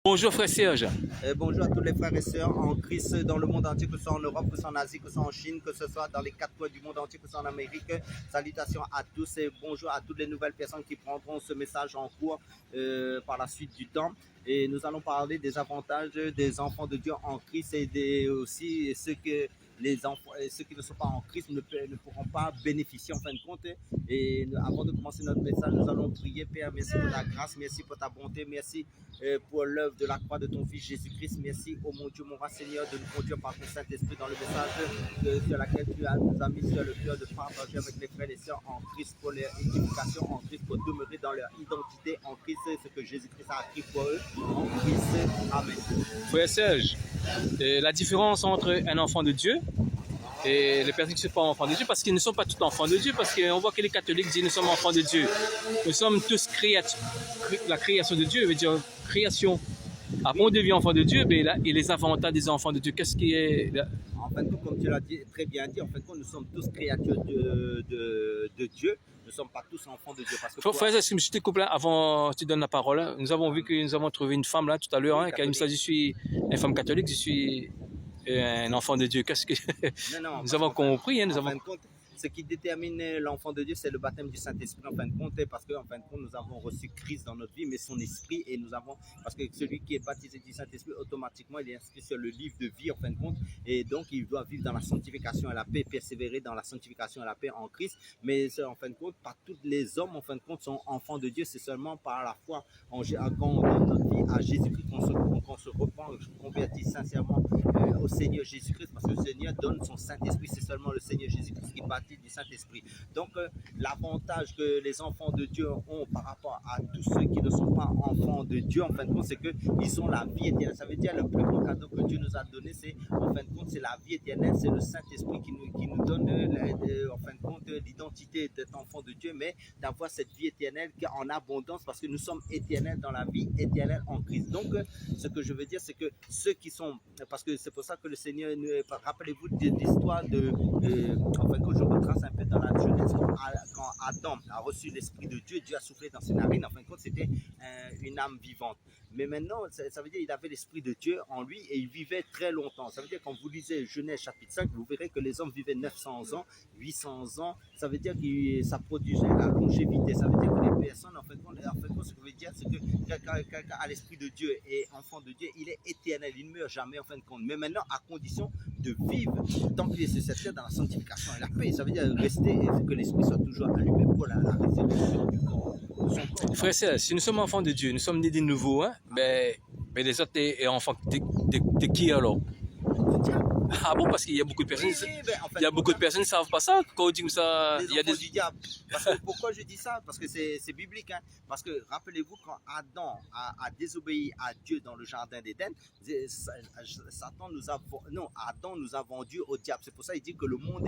Bonjour frère Serge. Bonjour à tous les frères et sœurs en Christ dans le monde entier, que ce soit en Europe, que ce soit en Asie, que ce soit en Chine, que ce soit dans les quatre coins du monde entier, que ce soit en Amérique. Salutations à tous et bonjour à toutes les nouvelles personnes qui prendront ce message en cours par la suite du temps. Et nous allons parler des avantages des enfants de Dieu en Christ et aussi ceux que les enfants, ceux qui ne sont pas en Christ ne pourront pas bénéficier en fin de compte. Et avant de commencer notre message, nous allons prier. Père, merci pour ta grâce, merci pour ta bonté, merci pour l'œuvre de la croix de ton Fils Jésus-Christ. Merci, oh mon Dieu, mon roi Seigneur, de nous conduire par ton Saint-Esprit dans le message sur laquelle tu nous as mis sur le cœur de partager avec les frères et sœurs en Christ pour leur édification, en Christ pour demeurer dans leur identité, en Christ, ce que Jésus-Christ a acquis pour eux, en Christ. Amen. Frère Serge, la différence entre un enfant de Dieu et les personnes qui ne sont pas enfants de Dieu, parce qu'ils ne sont pas tous enfants de Dieu, parce qu'on voit que les catholiques disent nous sommes enfants de Dieu. Nous sommes tous la création de Dieu veut dire création. Après on devient enfant de Dieu, mais là, et les avantages des enfants de Dieu, qu'est-ce qui est là? En fin de compte, comme tu l'as très bien dit, en fin de compte, nous sommes tous créatures de Dieu. Nous ne sommes pas tous enfants de Dieu. Parce que frère, est-ce que je te coupe là avant que tu donnes la parole hein? Nous avons vu que nous avons trouvé une femme là tout à l'heure, hein, qui a dit je suis une femme catholique, je suis un enfant de Dieu. Qu'est-ce que nous avons compris hein, nous avons... compte, ce qui détermine l'enfant de Dieu, c'est le baptême du Saint-Esprit en fin de compte, parce qu'en fin de compte, nous avons reçu Christ dans notre vie, mais son esprit, et nous avons, parce que celui qui est baptisé du Saint-Esprit, automatiquement, il est inscrit sur le livre de vie en fin de compte, et donc il doit vivre dans la sanctification et la paix, persévérer dans la sanctification et la paix en Christ, mais en fin de compte, pas tous les hommes en fin de compte sont enfants de Dieu, c'est seulement par la foi quand on donne notre vie à Jésus-Christ qu'on se repent, convertit sincèrement au Seigneur Jésus-Christ, parce que le Seigneur donne son Saint-Esprit, c'est seulement le Seigneur Jésus-Christ qui baptise du Saint-Esprit. Donc, l'avantage que les enfants de Dieu ont par rapport à tous ceux qui ne sont pas enfants de Dieu, en fin de compte, c'est qu'ils ont la vie éternelle. Ça veut dire le plus grand cadeau que Dieu nous a donné, c'est en fin de compte, c'est la vie éternelle, c'est le Saint-Esprit qui nous donne en fin de compte l'identité d'être enfant de Dieu, mais d'avoir cette vie éternelle en abondance, parce que nous sommes éternels dans la vie éternelle en Christ. Donc, ce que je veux dire, c'est que ceux qui sont, parce que c'est pour ça que le Seigneur, rappelez-vous de l'histoire en fin de compte, je retrace un peu dans la Genèse, quand Adam a reçu l'Esprit de Dieu, Dieu a soufflé dans ses narines, en fin de compte, c'était une âme vivante. Mais maintenant, ça veut dire qu'il avait l'Esprit de Dieu en lui et il vivait très longtemps. Ça veut dire quand vous lisez Genèse chapitre 5, vous verrez que les hommes vivaient 900 ans, 800 ans. Ça veut dire que ça produisait la longévité. Ça veut dire que les personnes, en fait, ce que je veux dire, c'est que quelqu'un a l'Esprit de Dieu et enfant de Dieu, il est éternel, il ne meurt jamais en fin de compte. Mais maintenant, à condition de vivre tant qu'il est sur cette terre dans la sanctification et la paix. Ça veut dire rester et que l'Esprit soit toujours allumé pour la résurrection du corps. Frère, si nous sommes enfants de Dieu, nous sommes nés de nouveau, hein, mais les autres enfants de qui alors? Ah bon, parce qu'il y a beaucoup de personnes, il y a beaucoup de personnes qui ne savent pas ça. Quand on dit ça, il y a des du diable. Parce que, pourquoi je dis ça? Parce que c'est biblique. Hein? Parce que rappelez-vous, quand Adam a désobéi à Dieu dans le jardin d'Éden, Adam nous a vendu au diable. C'est pour ça qu'il dit que le monde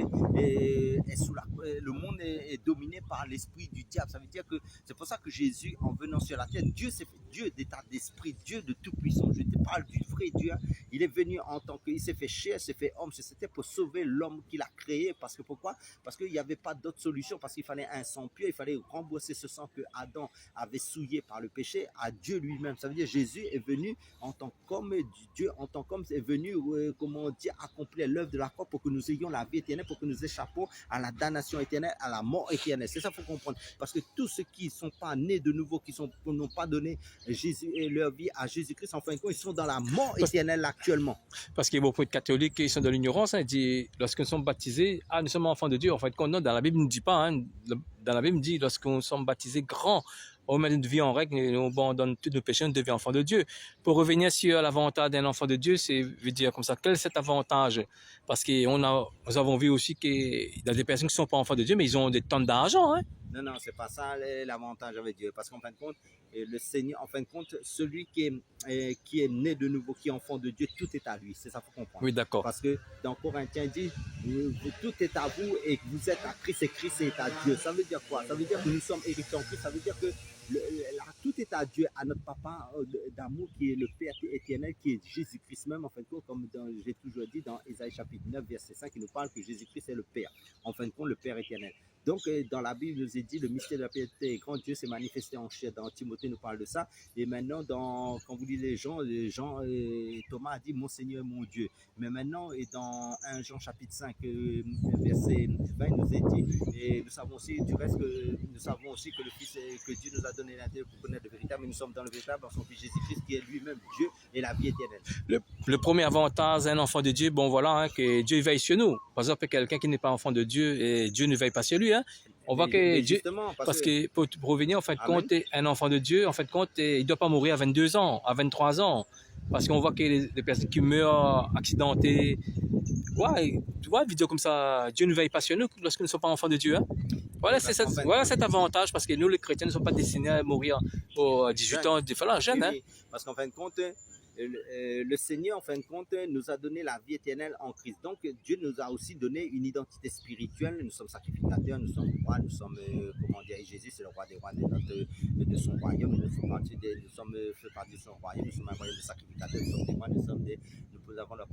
le monde est dominé par l'esprit du diable. Ça veut dire que c'est pour ça que Jésus, en venant sur la terre, Dieu d'état d'esprit, Dieu de tout puissant. Je te parle du vrai Dieu. Hein? Il est venu en tant qu'il s'est fait chair, s'est fait homme, c'était pour sauver l'homme qu'il a créé. Parce que pourquoi? Parce qu'il n'y avait pas d'autre solution, parce qu'il fallait un sang pur, il fallait rembourser ce sang que Adam avait souillé par le péché à Dieu lui-même. Ça veut dire Jésus est venu en tant qu'homme, Dieu en tant qu'homme est venu, comment dire, accomplir l'œuvre de la croix pour que nous ayons la vie éternelle, pour que nous échappons à la damnation éternelle, à la mort éternelle. C'est ça qu'il faut comprendre. Parce que tous ceux qui ne sont pas nés de nouveau, qui n'ont pas donné leur vie à Jésus-Christ, en fin de compte, ils sont dans la mort éternelle actuellement. Parce qu'il y a beaucoup de catholiques qui sont dans l'ignorance, hein, dit, lorsque nous sommes baptisés, nous sommes enfants de Dieu. En fait, non, dans la Bible ne dit pas, hein, dans la Bible dit, lorsque nous sommes baptisés grands, on met une vie en règle et on abandonne tous nos péchés, on devient enfant de Dieu. Pour revenir sur l'avantage d'un enfant de Dieu, c'est veut dire comme ça, quel est cet avantage? Parce que nous avons vu aussi qu'il y a des personnes qui ne sont pas enfants de Dieu, mais ils ont des tonnes d'argent, hein. Non, c'est pas ça l'avantage avec Dieu. Parce qu'en fin de compte, le Seigneur, en fin de compte, celui qui est né de nouveau, qui est enfant de Dieu, tout est à lui. C'est ça qu'il faut comprendre. Oui, d'accord. Parce que dans Corinthiens dit, tout est à vous et que vous êtes à Christ et Christ est à Dieu. Ça veut dire quoi? Ça veut dire que nous sommes héritiers en Christ. Ça veut dire que tout est à Dieu, à notre papa d'amour qui est le Père éternel, qui est Jésus-Christ même, en fin de compte, comme j'ai toujours dit dans Ésaïe chapitre 9, verset 5, qui nous parle que Jésus-Christ est le Père, en fin de compte, le Père éternel. Donc, dans la Bible, il nous est dit, le mystère de la piété est grand, Dieu s'est manifesté en chair. Dans Timothée, nous parle de ça. Et maintenant, quand vous lisez Jean, Thomas a dit, mon Seigneur et mon Dieu. Mais maintenant, et dans 1 Jean chapitre 5, verset 20, il nous est dit, et nous savons aussi, du reste, nous savons aussi que le Fils, que Dieu nous a donné l'intérêt pour connaître le véritable, mais nous sommes dans le véritable, dans son Fils Jésus-Christ, qui est lui-même Dieu et la vie éternelle. Le premier avantage d'un enfant de Dieu, bon voilà, hein, que Dieu veille sur nous. Par exemple, quelqu'un qui n'est pas enfant de Dieu, et Dieu ne veille pas sur lui. Hein. On voit que Dieu, parce que pour revenir, en fait, compte, un enfant de Dieu, en fait, compte, il ne doit pas mourir à 22 ans, à 23 ans. Parce qu'on voit que les personnes qui meurent accidentées, ouais, tu vois, une vidéo comme ça, Dieu ne veille pas sur nous lorsque nous ne sommes pas enfants de Dieu. Hein. Voilà, voilà cet avantage, parce que nous, les chrétiens, ne sommes pas destinés à mourir à 18 ans, voilà, jeune. Hein. Parce qu'en fin de compte, le Seigneur, en fin de compte, nous a donné la vie éternelle en Christ. Donc, Dieu nous a aussi donné une identité spirituelle. Nous sommes sacrificateurs, nous sommes rois, nous sommes, comment dire, Jésus, c'est le roi des rois de son royaume. Nous fait partie de son royaume. Nous sommes un royaume de sacrificateurs, nous sommes des rois, nous avons la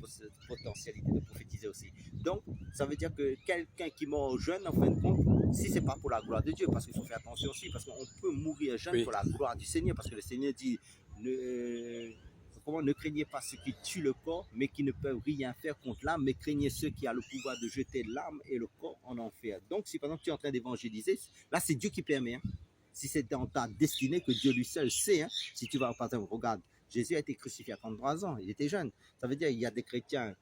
potentialité de prophétiser aussi. Donc, ça veut dire que quelqu'un qui meurt jeune, en fin de compte, si ce n'est pas pour la gloire de Dieu, parce qu'il faut faire attention aussi, parce qu'on peut mourir jeune pour la gloire du Seigneur, parce que le Seigneur dit, ne craignez pas ceux qui tuent le corps, mais qui ne peuvent rien faire contre l'âme, mais craignez ceux qui ont le pouvoir de jeter l'âme et le corps en enfer. Donc, si par exemple tu es en train d'évangéliser, là c'est Dieu qui permet. Hein. Si c'est dans ta destinée que Dieu lui seul sait, hein. Si tu vas, par exemple, regarde, Jésus a été crucifié à 33 ans, il était jeune. Ça veut dire qu'il y a des chrétiens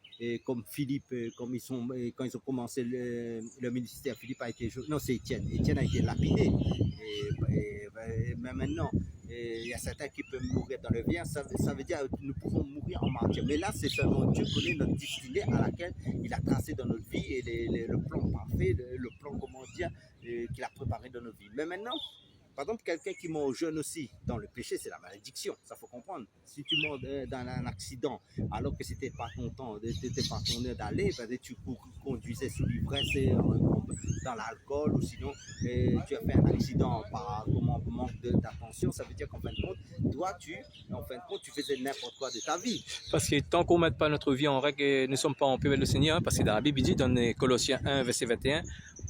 comme Philippe, quand ils ont commencé le ministère, Philippe a été... Non, c'est Étienne. Étienne a été lapidé. Mais maintenant, il y a certains qui peuvent mourir dans le bien. Ça veut dire que nous pouvons mourir en martyr. Mais là, c'est seulement Dieu connaît notre destinée à laquelle il a tracé dans notre vie et le plan parfait, le plan, comment dire, qu'il a préparé dans notre vie. Mais maintenant, par exemple, quelqu'un qui meurt jeune aussi, dans le péché, c'est la malédiction. Ça faut comprendre. Si tu meurs dans un accident, alors que c'était pas ton temps, c'était pas ton heure d'aller, tu conduisais sous l'ivresse dans l'alcool, ou sinon tu as fait un accident par manque d'attention, ça veut dire qu'en fin de compte, toi, en fin de compte, tu faisais n'importe quoi de ta vie. Parce que tant qu'on ne met pas notre vie en règle, nous ne sommes pas en paix avec le Seigneur, hein, parce que dans la Bible, il dit dans Colossiens 1, verset 21,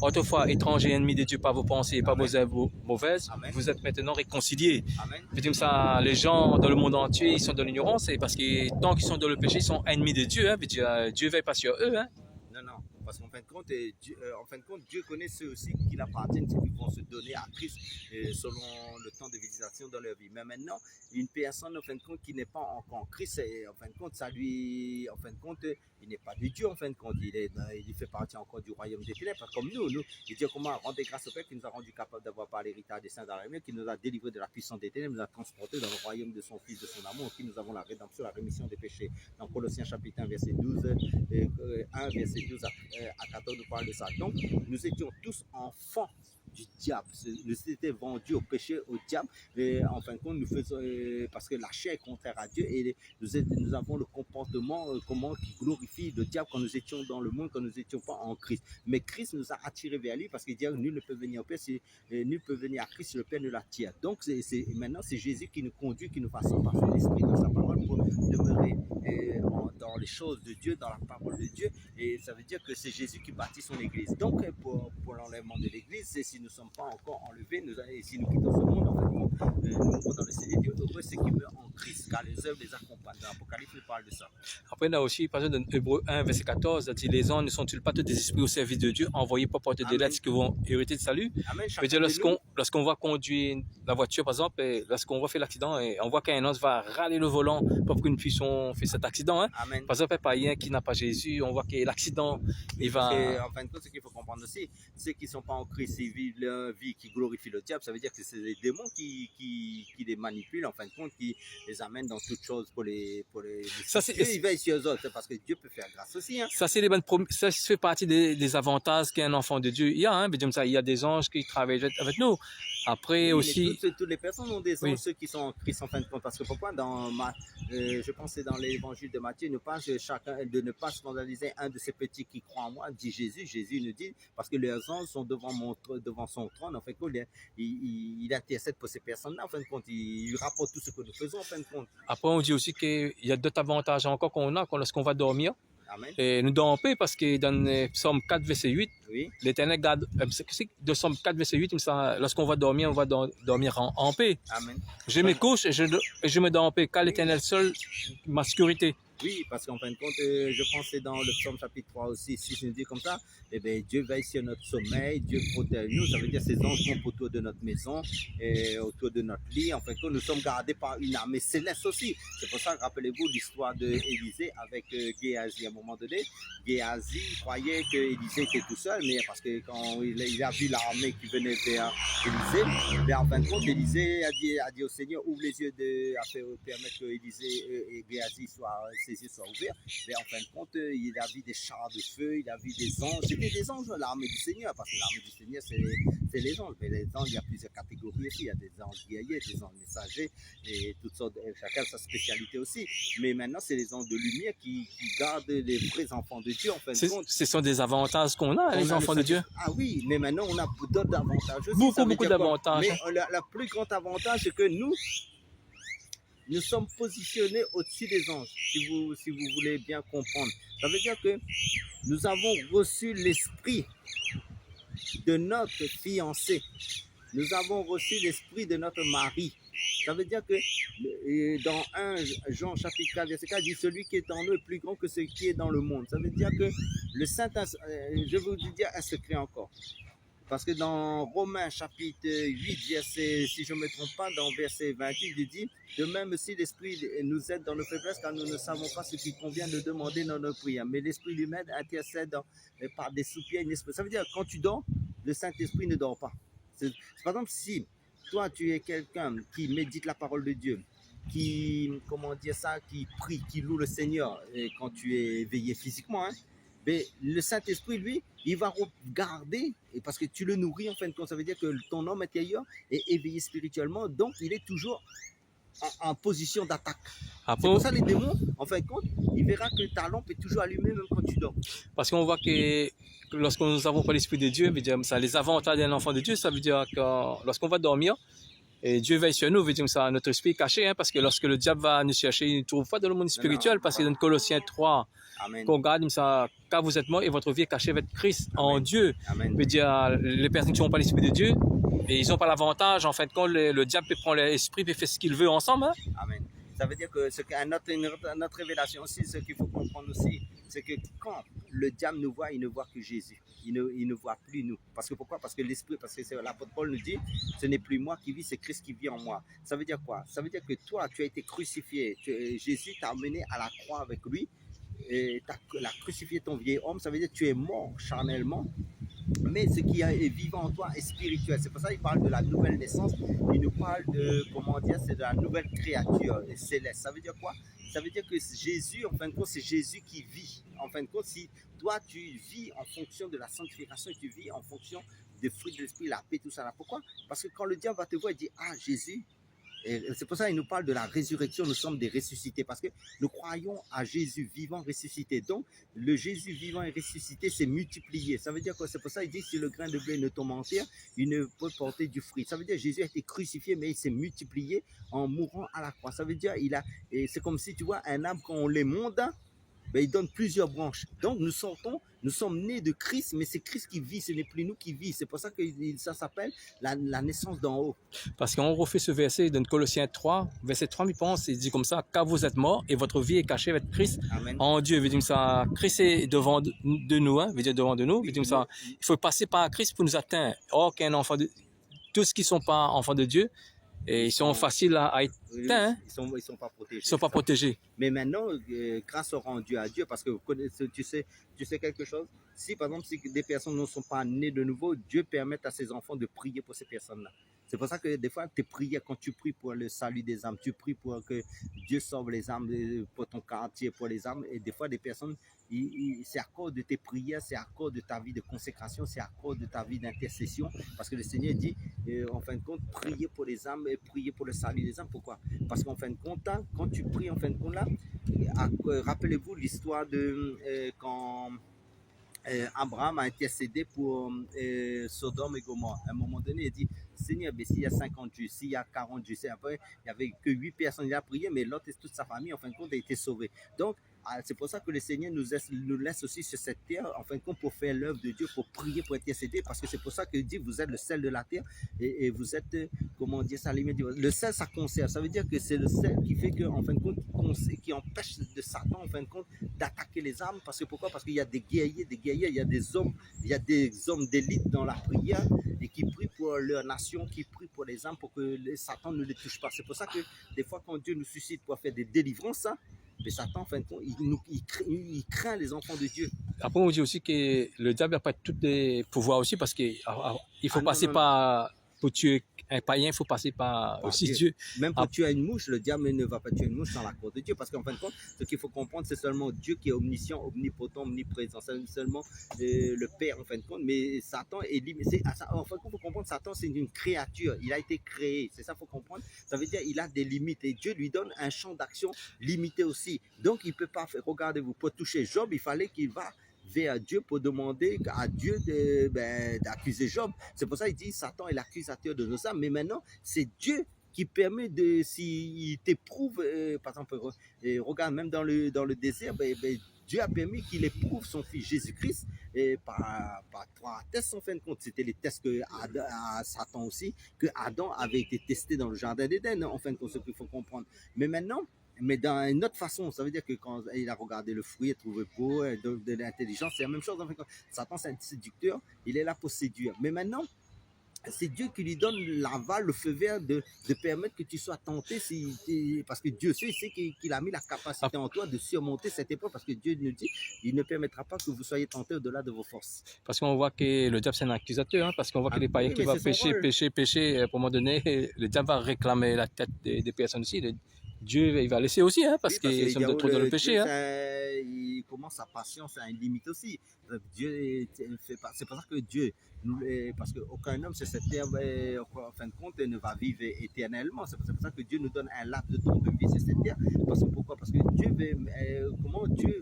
autrefois étrangers, ennemis de Dieu par vos pensées et par vos œuvres mauvaises, Amen. Vous êtes maintenant réconciliés. C'est comme ça, les gens dans le monde entier, ils sont dans l'ignorance, et parce que tant qu'ils sont dans le péché, ils sont ennemis de Dieu. Hein, Dieu ne veille pas sur eux. Hein. Non. Parce qu'en fin de compte, Dieu connaît ceux aussi qui l'appartiennent, ceux qui vont se donner à Christ selon le temps de visitation dans leur vie. Mais maintenant, une personne, en fin de compte, qui n'est pas encore en Christ, en fin de compte, il n'est pas de Dieu, en fin de compte. Il fait partie encore du royaume des ténèbres, comme nous. Il dit comment rendre grâce au Père qui nous a rendu capable d'avoir par l'héritage des saints dans la lumière, qui nous a délivrés de la puissance des ténèbres, nous a transportés dans le royaume de son Fils, de son amour, qui nous avons la rédemption, la rémission des péchés. Dans Colossiens chapitre 1, verset 12, 1, verset 12 à 14, nous parle de ça. Donc, nous étions tous enfants du diable. Nous étions vendus au péché, au diable. Et en fin de compte, nous faisons, parce que la chair est contraire à Dieu et nous avons le comportement qui glorifie le diable quand nous étions dans le monde, quand nous n'étions pas en Christ. Mais Christ nous a attirés vers lui parce qu'il dit nul ne peut venir au Père, nul peut venir à Christ si le Père ne l'attire. Donc, maintenant, c'est Jésus qui nous conduit, qui nous façonne par son esprit, dans sa parole, pour demeurer dans les choses de Dieu, dans la parole de Dieu. Et ça veut dire que c'est Jésus qui bâtit son église. Donc, pour l'enlèvement de l'église, c'est si nous ne sommes pas encore enlevés, si nous quittons ce monde, en fait, nous mourrons dans le Seigneur. Dieu heureux, c'est qui meurent en Christ, car les œuvres les accompagnent. Dans l'Apocalypse, il parle de ça. Après, là aussi, par exemple, dans Hébreux 1, verset 14, ça dit les anges ne sont-ils pas tous des esprits au service de Dieu, envoyés pour porter des lettres qui vont hériter de salut? Amen. Je veux dire, lorsqu'on va conduire la voiture, par exemple, et lorsqu'on va faire l'accident, et on voit qu'un ange va râler le volant pour qu'une puisson fait cet accident. Hein. Amen. Par exemple, un païen qui n'a pas Jésus, on voit que l'accident, il va... Et en fin de compte, ce qu'il faut comprendre aussi, ceux qui ne sont pas en Christ, ils vivent leur vie qui glorifie le diable. Ça veut dire que c'est les démons qui les manipulent, en fin de compte, qui les amènent dans toutes choses pour les ça, Dieu, il veille sur eux autres, parce que Dieu peut faire grâce aussi. Hein. Ça, ça fait partie des avantages qu'un enfant de Dieu il y a. Hein, il y a des anges qui travaillent avec nous. Après oui, aussi... Toutes les personnes ont des anges, ceux qui sont en Christ, en fin de compte. Parce que pourquoi je pense que c'est dans l'évangile de Matthieu nous parle de ne pas scandaliser un de ces petits qui croient en moi, dit Jésus. Jésus nous dit, parce que les anges sont devant son trône, en fait, il intercède pour ces personnes-là, en fin de compte, il rapporte tout ce que nous faisons, en fin de compte. Après, on dit aussi qu'il y a d'autres avantages encore qu'on a lorsqu'on va dormir. Amen. Et nous dormons en paix parce que dans Psaume 4, verset 8, Oui, l'Éternel garde, de Psaume 4, verset 8, lorsqu'on va dormir, on va dormir en paix. amen. Je me couche et je me dors en paix, car l'Éternel seul, ma sécurité. Oui, parce qu'en fin de compte, je pense que c'est dans le psaume chapitre 3 aussi, si je nous dis comme ça, eh bien, Dieu veille sur notre sommeil, Dieu protège nous, ça veut dire que ses anges sont autour de notre maison, et autour de notre lit. En fin de compte, nous sommes gardés par une armée céleste aussi. C'est pour ça, rappelez-vous l'histoire d'Élisée avec Géasi. À un moment donné, Géasi croyait qu'Élisée était tout seul, mais parce que quand il a vu l'armée qui venait vers Élisée, mais en fin de compte, Élisée a dit au Seigneur, ouvre les yeux afin de permettre que Élisée et Géasi ses yeux soient ouverts. Mais en fin de compte, il a vu des chars de feu, il a vu des anges. C'était des anges, l'armée du Seigneur, parce que l'armée du Seigneur, c'est les anges. Mais les anges, il y a plusieurs catégories aussi. Il y a des anges guerriers, des anges messagers, et toutes sortes, chacun sa spécialité aussi. Mais maintenant, c'est les anges de lumière qui gardent les vrais enfants de Dieu, en fin de compte. Ce sont des avantages qu'on a, les enfants de Dieu. Ah oui, mais maintenant, on a d'autres avantages aussi. Beaucoup d'avantages. Mais le plus grand avantage, c'est que nous sommes positionnés au-dessus des anges, si vous voulez bien comprendre. Ça veut dire que nous avons reçu l'esprit de notre fiancé. Nous avons reçu l'esprit de notre mari. Ça veut dire que dans 1 Jean chapitre 4, verset 4, dit celui qui est en nous est plus grand que ce qui est dans le monde. Ça veut dire que le je vais vous dire un secret encore. Parce que dans Romains chapitre 8, verset, si je ne me trompe pas, dans verset 28, il dit, de même si l'Esprit nous aide dans nos faiblesses, car nous ne savons pas ce qu'il convient de demander dans nos prières. Mais l'Esprit lui-même intercède par des soupirs inexprimés. Ça veut dire que quand tu dors, le Saint-Esprit ne dort pas. Par exemple, si toi, tu es quelqu'un qui médite la parole de Dieu, qui prie, qui loue le Seigneur, et quand tu es éveillé physiquement, mais le Saint-Esprit, lui, il va regarder, parce que tu le nourris, en fin de compte, ça veut dire que ton homme intérieur est éveillé spirituellement, donc il est toujours en position d'attaque. C'est pour ça les démons, en fin de compte, il verra que ta lampe est toujours allumée même quand tu dors. Parce qu'on voit que lorsque nous n'avons pas l'Esprit de Dieu, ça les avantages d'un enfant de Dieu, ça veut dire que lorsqu'on va dormir, et Dieu veille sur nous, veut dire que ça, notre esprit est caché, parce que lorsque le diable va nous chercher, il ne trouve pas dans le monde spirituel, parce que dans Colossiens 3, qu'on regarde ça, car vous êtes mort et votre vie est cachée avec Christ en Dieu. Amen. Veut dire, les personnes qui n'ont pas l'Esprit de Dieu, et ils n'ont pas l'avantage, en fin de compte, le diable peut prendre l'esprit et faire ce qu'il veut ensemble. Hein? Amen. Ça veut dire que notre révélation aussi, ce qu'il faut comprendre aussi, c'est que quand le diable nous voit, il ne voit que Jésus. Il ne voit plus nous. Parce que pourquoi? Parce que l'Esprit, parce que l'apôtre Paul nous dit, ce n'est plus moi qui vis, c'est Christ qui vit en moi. Ça veut dire quoi? Ça veut dire que toi, tu as été crucifié. Jésus t'a amené à la croix avec lui. Et tu as crucifié ton vieil homme. Ça veut dire que tu es mort charnellement. Mais ce qui est vivant en toi est spirituel. C'est pour ça qu'il parle de la nouvelle naissance. Il nous parle de, c'est de la nouvelle créature céleste. Ça veut dire quoi? Ça veut dire que Jésus, en fin de compte, c'est Jésus qui vit. En fin de compte, si toi, tu vis en fonction de la sanctification, tu vis en fonction des fruits de l'esprit, la paix, tout ça. Là. Pourquoi? Parce que quand le diable va te voir, il dit, ah, Jésus. Et c'est pour ça qu'il nous parle de la résurrection, nous sommes des ressuscités, parce que nous croyons à Jésus vivant, ressuscité. Donc, le Jésus vivant et ressuscité s'est multiplié. Ça veut dire que c'est pour ça qu'il dit, si le grain de blé ne tombe en terre, il ne peut porter du fruit. Ça veut dire que Jésus a été crucifié, mais il s'est multiplié en mourant à la croix. Ça veut dire, c'est comme si, tu vois, un arbre, quand on les monte, ben, il donne plusieurs branches. Donc, nous sommes nés de Christ, mais c'est Christ qui vit, ce n'est plus nous qui vit. C'est pour ça que ça s'appelle la naissance d'en haut. Parce qu'on refait ce verset dans Colossiens 3, verset 3, il pense, il dit comme ça, car vous êtes morts et votre vie est cachée avec Christ. Amen. En Dieu. Veut dire ça, Christ est devant de nous, veut dire devant de nous. Veut dire ça, il faut passer par Christ pour nous atteindre. Or, qu'un enfant tous ceux qui ne sont pas enfants de Dieu, et ils sont faciles à être atteints. Ils sont pas protégés. Ils sont pas protégés. Mais maintenant, grâce au rendu à Dieu, parce que tu sais quelque chose, si par exemple si des personnes ne sont pas nées de nouveau, Dieu permet à ses enfants de prier pour ces personnes-là. C'est pour ça que des fois, tes prières, quand tu pries pour le salut des âmes, tu pries pour que Dieu sauve les âmes, pour ton quartier, pour les âmes. Et des fois, des personnes, c'est à cause de tes prières, c'est à cause de ta vie de consécration, c'est à cause de ta vie d'intercession. Parce que le Seigneur dit, en fin de compte, priez pour les âmes et priez pour le salut des âmes. Pourquoi? Parce qu'en fin de compte, hein, quand tu pries, en fin de compte, là, rappelez-vous l'histoire de quand Abraham a intercédé pour Sodome et Gomorrhe. À un moment donné, il dit, Seigneur, mais s'il y a 50 justes, s'il y a 40 justes, après, il n'y avait que 8 personnes qui ont prié, mais l'autre et toute sa famille, en fin de compte, a été sauvée. Donc, c'est pour ça que le Seigneur nous laisse aussi sur cette terre, en fin de compte, pour faire l'œuvre de Dieu, pour prier, pour intercéder, parce que c'est pour ça qu'il dit, vous êtes le sel de la terre, et vous êtes, comment dire ça, le sel, ça conserve. Ça veut dire que c'est le sel qui fait que, en fin de compte, qui empêche de Satan, en fin de compte, d'attaquer les âmes. Parce que pourquoi? Parce qu'il y a des guerriers, il y a des hommes d'élite dans la prière, et qui prient pour leur nation, qui prient pour les âmes, pour que Satan ne les touche pas. C'est pour ça que, des fois, quand Dieu nous suscite pour faire des délivrances, hein, mais Satan, en fin de compte, il craint les enfants de Dieu. Après, on dit aussi que le diable n'a pas tous les pouvoirs aussi parce qu'il faut passer par, pour tuer un païen, il faut passer par aussi Dieu. Même pour tuer une mouche, le diable ne va pas tuer une mouche sans l'accord de Dieu. Parce qu'en fin de compte, ce qu'il faut comprendre, c'est seulement Dieu qui est omniscient, omnipotent, omniprésent. C'est seulement le Père, en fin de compte. Mais Satan est limité. En fin de compte, il faut comprendre, Satan, c'est une créature. Il a été créé. C'est ça qu'il faut comprendre. Ça veut dire qu'il a des limites. Et Dieu lui donne un champ d'action limité aussi. Donc, il ne peut pas faire. Regardez-vous, pour toucher Job, il fallait qu'il va vers Dieu pour demander à Dieu d'accuser Job. C'est pour ça qu'il dit Satan est l'accusateur de nos âmes. Mais maintenant, c'est Dieu qui permet de, s'il t'éprouve, par exemple, regarde même dans le désert, Dieu a permis qu'il éprouve son fils Jésus-Christ par 3 tests en fin de compte. C'était les tests que Satan aussi, que Adam avait été testé dans le jardin d'Éden, en fin de compte, ce qu'il faut comprendre. Mais maintenant, mais dans une autre façon, ça veut dire que quand il a regardé le fruit, il a trouvé beau, de l'intelligence, c'est la même chose. En fait, Satan, c'est un séducteur, il est là pour séduire. Mais maintenant, c'est Dieu qui lui donne l'aval, le feu vert de permettre que tu sois tenté, parce que Dieu sait qu'il a mis la capacité en toi de surmonter cette épreuve, parce que Dieu nous dit, il ne permettra pas que vous soyez tentés au-delà de vos forces. Parce qu'on voit que le diable c'est un accusateur, hein, parce qu'on voit que les païens qui vont pécher, à un moment donné, le diable va réclamer la tête des personnes aussi. Dieu, il va laisser aussi, hein, parce qu'ils sont trop dans le péché. Dieu, il commence sa patience à une limite aussi. Dieu fait pas. C'est pour ça que Dieu, parce qu'aucun homme sur cette terre, en fin de compte, ne va vivre éternellement. C'est pour ça que Dieu nous donne un laps de temps de vie sur cette terre. Parce que pourquoi? Parce que Dieu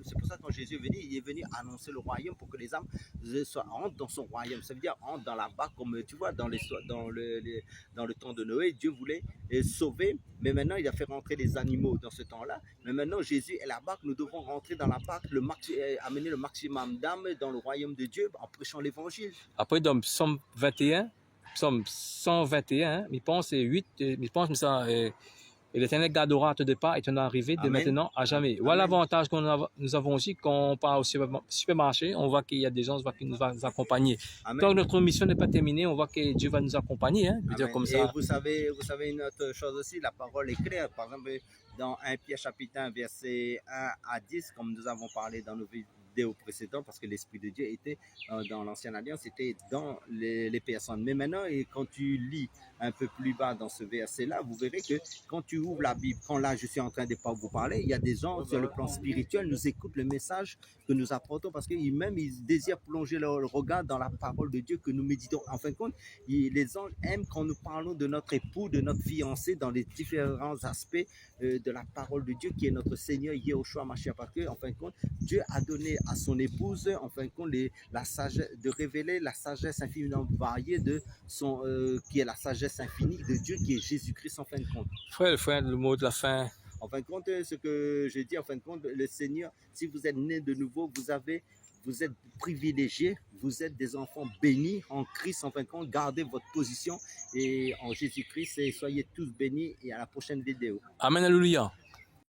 c'est pour ça que quand Jésus est venu, il est venu annoncer le royaume pour que les âmes entrent dans son royaume. Ça veut dire entrent dans la barque, comme tu vois, dans le temps de Noé, Dieu voulait sauver, mais maintenant il a fait rentrer les animaux dans ce temps-là. Mais maintenant Jésus est la barque, nous devons rentrer dans la barque, amener le maximum d'âmes dans le royaume de Dieu en prêchant l'évangile. Après, dans Psaume 21, Psaume 121, il pense 8, il pense ça. Et l'Éternel gardera ton départ et ton arrivée de maintenant à jamais. Amen. Voilà l'avantage nous avons aussi quand on part au supermarché. On voit qu'il y a des gens qui nous vont accompagner. Amen. Tant que notre mission n'est pas terminée, on voit que Dieu va nous accompagner. Hein, dire comme ça. Et vous savez une autre chose aussi, la parole est claire. Par exemple, dans 1 Pierre chapitre 1, verset 1 à 10, comme nous avons parlé dans nos vidéos précédentes, parce que l'Esprit de Dieu était dans l'Ancienne Alliance, c'était dans les personnes. Mais maintenant, et quand tu lis un peu plus bas dans ce verset-là, vous verrez que quand tu ouvres la Bible, quand là je suis en train de vous parler, il y a des gens sur le plan spirituel, nous écoutent le message que nous apportons parce qu'ils désirent plonger leur regard dans la parole de Dieu que nous méditons. En fin de compte, les anges aiment quand nous parlons de notre époux, de notre fiancé, dans les différents aspects de la parole de Dieu qui est notre Seigneur Yehoshua Mashiach. Parce que, en fin de compte, Dieu a donné à son épouse, en fin de compte, la sagesse, de révéler la sagesse infiniment variée de son, qui est la sagesse infinie de Dieu, qui est Jésus-Christ, en fin de compte. Frère, le mot de la fin. En fin de compte, ce que je dis, en fin de compte, le Seigneur, si vous êtes né de nouveau, vous êtes privilégiés, vous êtes des enfants bénis en Christ. En fin de compte, gardez votre position et en Jésus-Christ et soyez tous bénis et à la prochaine vidéo. Amen, alléluia.